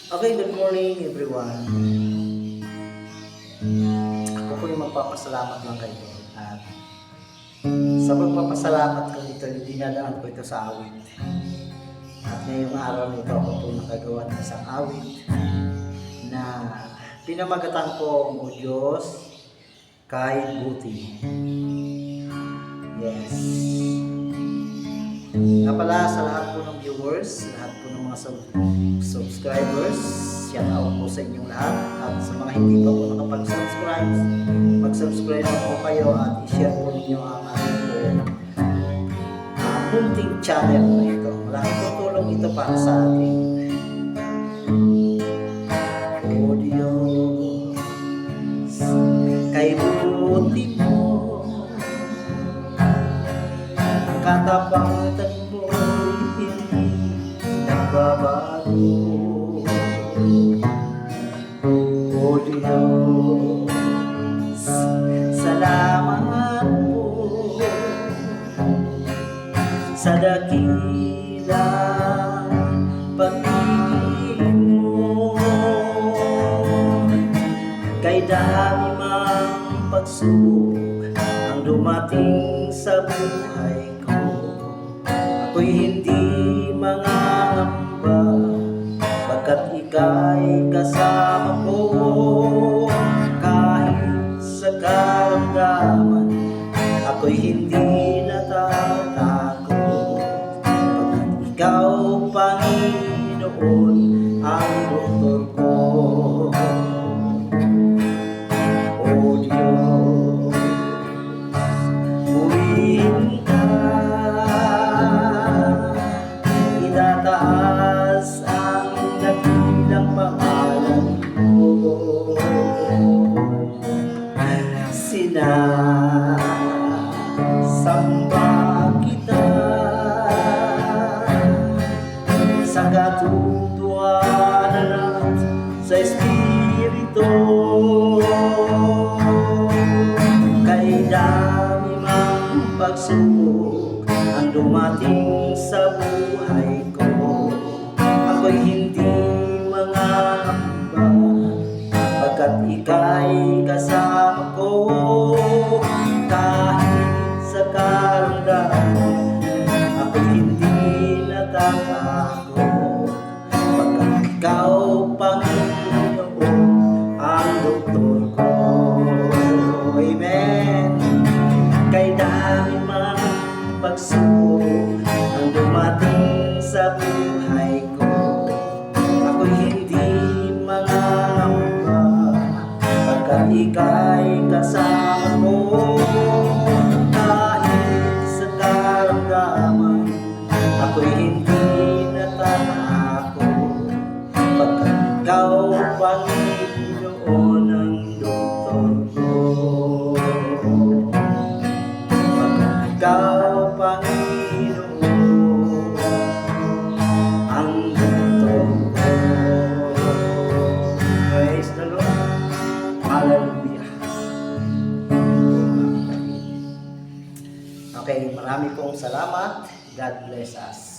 Okay, good morning everyone. Ako po yung magpapasalamat lang kay Lord. At sa pagpapasalamat ko ito, dinadaan ko ito sa awit. At ngayong araw nito, ako po nakagawa ng isang awit na pinamagatan ko, O Diyos, kahit buti. Yes. Nga pala sa lahat po ng viewers, lahat po ng mga subscribers, shout out po sa inyong lahat. At sa mga hindi pa po nakapag-subscribe, mag-subscribe na po kayo at i-share po ninyo ang ating munting channel na ito. Malaking tutulong ito para sa ating O Diyos, kay buti mo, ang katapatan mo'y hindi nagbabago. O Diyos, salamat po sa dakilang pag-ibig mo. Kay dami mang pagsubok ang dumating sa buhay ko, ako'y hindi mangangamba pagkat ika'y kasama ko. Kahit sa karamdaman, ako'y hindi natatakot pagkat ikaw, Panginoon, ang doktor ko. O Diyos, purihin ka, itataas ang dakilang pangalan mo. Sinasamba kita sa katutuanan at sa Espiritu. Kay dami mang pagsubok ang dumating sa buhay ko, ako'y hindi mangangamba pagkat ika'y kasama ko. Kahit sa karamdaman, ako'y hindi natatakot pagkat ikaw, Panginoon, ang doktor ko. Amen. Kay dami mang pagsubok ang dumating sa buhay ko, ako'y hindi mangangamba pagkat ika'y kasama ko. Kahit sa karamdaman, ako'y hindi natatakot pagkat ikaw, Panginoon, ang doktor ko. Pagkat ikaw, Panginoon, ang doktor ko. Praise the Lord. Hallelujah. Okay, marami pong salamat. God bless us.